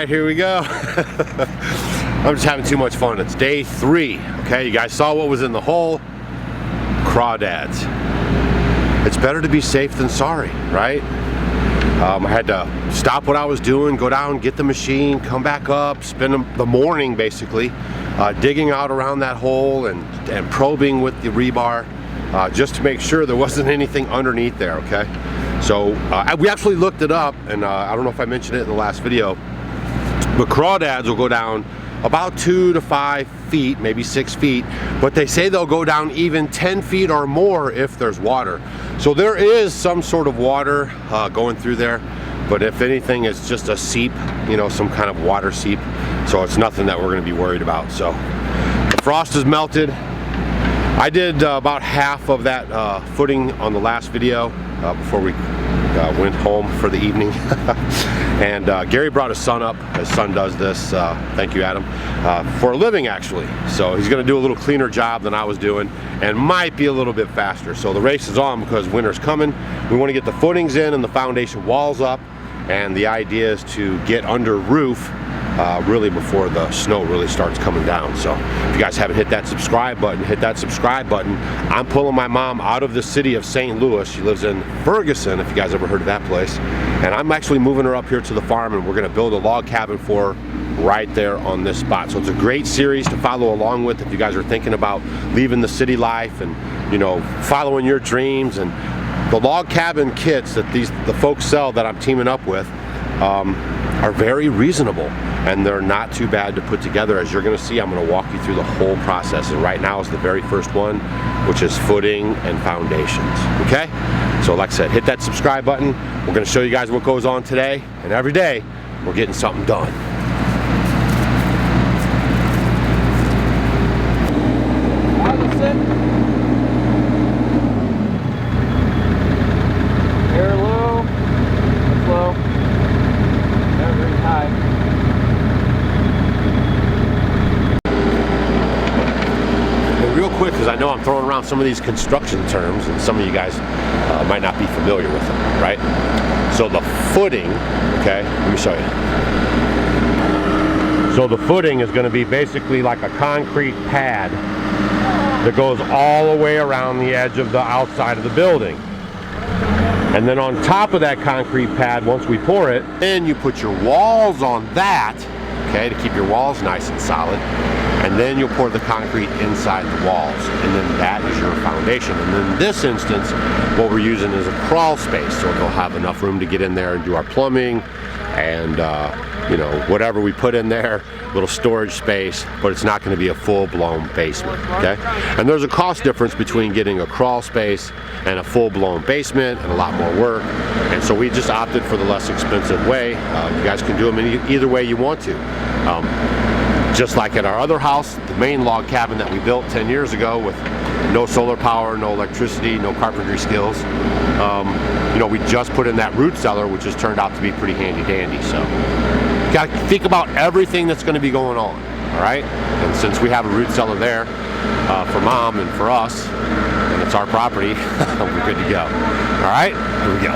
Here we go. I'm just having too much fun. It's day 3. Okay, you guys saw what was in the hole. Crawdads. It's better to be safe than sorry, right? I had to stop what I was doing, go down, get the machine, come back up, spend the morning basically digging out around that hole and probing with the rebar just to make sure there wasn't anything underneath there. Okay, so we actually looked it up, and I don't know if I mentioned it in the last video, but crawdads will go down about 2 to 5 feet, maybe 6 feet, but they say they'll go down even 10 feet or more if there's water. So there is some sort of water going through there, but if anything, it's just a seep, you know, some kind of water seep. So it's nothing that we're going to be worried about. So the frost is melted. I did about half of that footing on the last video before we went home for the evening. And Gary brought his son up. His son does this, thank you Adam, for a living actually. So he's going to do a little cleaner job than I was doing and might be a little bit faster. So the race is on because winter's coming. We want to get the footings in and the foundation walls up, and the idea is to get under roof really before the snow really starts coming down. So if you guys haven't hit that subscribe button, hit that subscribe button. I'm pulling my mom out of the city of St. Louis. She lives in Ferguson, if you guys ever heard of that place. And I'm actually moving her up here to the farm, and we're gonna build a log cabin for her right there on this spot. So it's a great series to follow along with if you guys are thinking about leaving the city life and, you know, following your dreams. And the log cabin kits that the folks sell that I'm teaming up with are very reasonable, and they're not too bad to put together. As you're going to see, I'm going to walk you through the whole process, and right now is the very first one, which is footing and foundations. Okay, so like I said, hit that subscribe button. We're going to show you guys what goes on today, and every day we're getting something done. Because I know I'm throwing around some of these construction terms, and some of you guys might not be familiar with them, right? So the footing, okay, let me show you. So the footing is going to be basically like a concrete pad that goes all the way around the edge of the outside of the building. And then on top of that concrete pad, once we pour it, then you put your walls on that, okay, to keep your walls nice and solid. and then you'll pour the concrete inside the walls, and then that is your foundation. And in this instance, what we're using is a crawl space, so they'll have enough room to get in there and do our plumbing and you know, whatever we put in there, little storage space, but it's not going to be a full-blown basement, okay? And there's a cost difference between getting a crawl space and a full-blown basement, and a lot more work, and so we just opted for the less expensive way. You guys can do them in either way you want to. Just like at our other house, the main log cabin that we built 10 years ago with no solar power, no electricity, no carpentry skills, you know, we just put in that root cellar, which has turned out to be pretty handy dandy. So you got to think about everything that's going to be going on, all right? And since we have a root cellar there for Mom and for us, and it's our property, we're good to go. All right, here we go.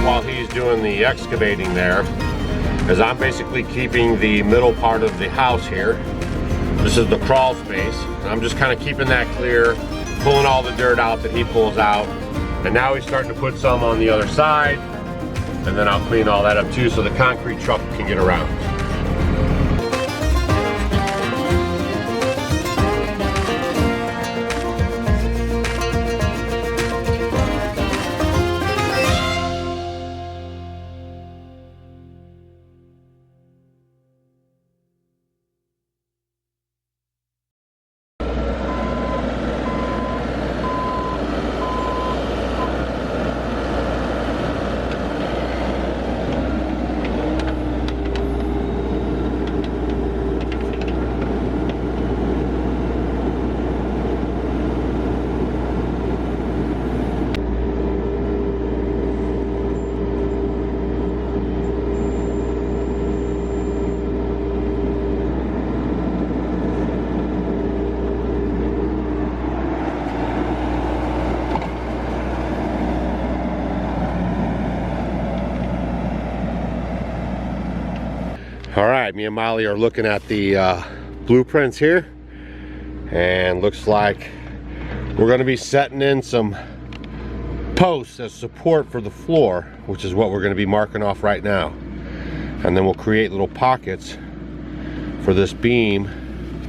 While he's doing the excavating there, is I'm basically keeping the middle part of the house here. This is the crawl space, and I'm just kind of keeping that clear, pulling all the dirt out that he pulls out, and now he's starting to put some on the other side, and then I'll clean all that up too so the concrete truck can get around. All right, me and Molly are looking at the blueprints here, and looks like we're going to be setting in some posts as support for the floor, which is what we're going to be marking off right now. And then we'll create little pockets for this beam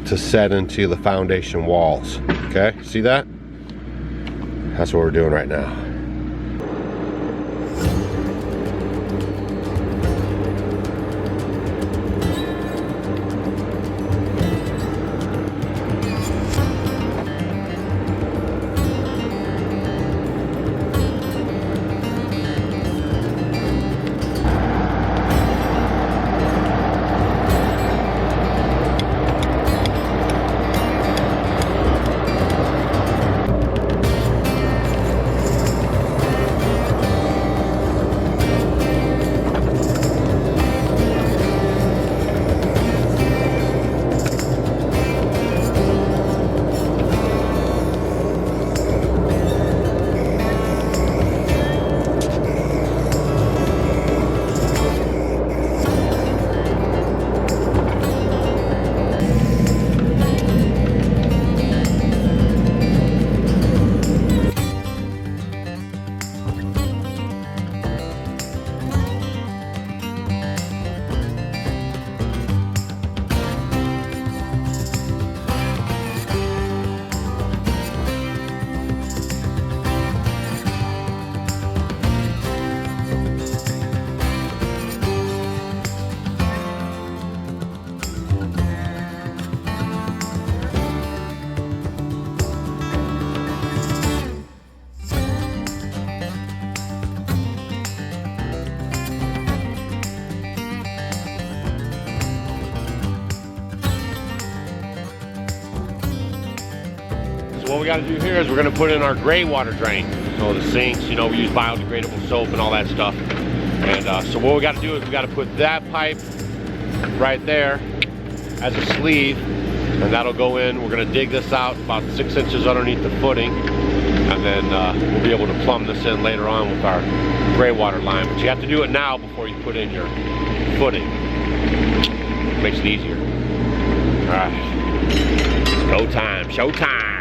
to set into the foundation walls. Okay, see that? That's what we're doing right now. so what we got to do here is we're going to put in our gray water drain. So the sinks, you know, we use biodegradable soap and all that stuff. And so what we got to do is we got to put that pipe right there as a sleeve, and that'll go in. We're going to dig this out about 6 inches underneath the footing, and then we'll be able to plumb this in later on with our gray water line. But you have to do it now before you put in your footing. Makes it easier. All right, it's go time, show time.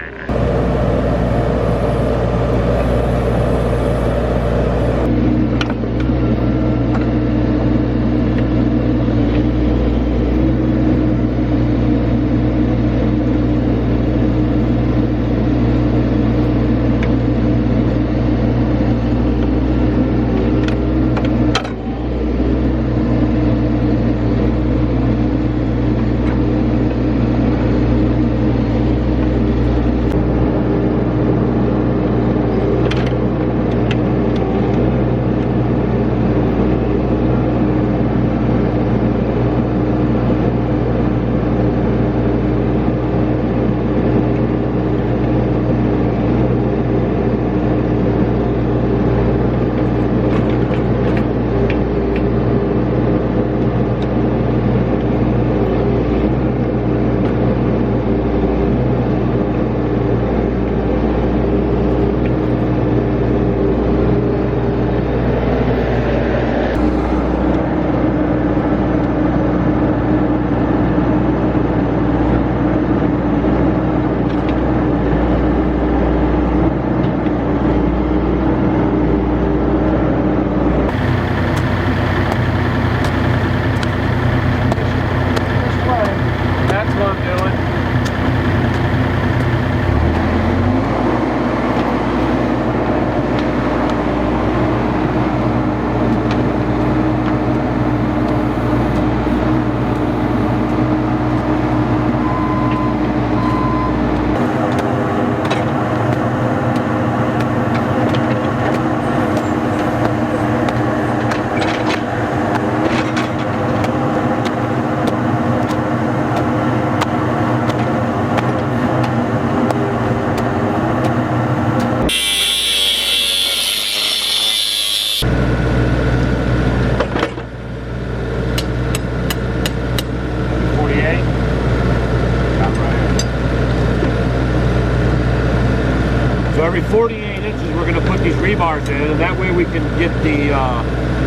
Every 48 inches we're going to put these rebars in, and that way we can get the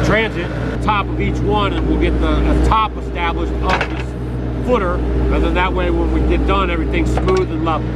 transit top of each one, and we'll get the top established of this footer, and then that way when we get done everything's smooth and level.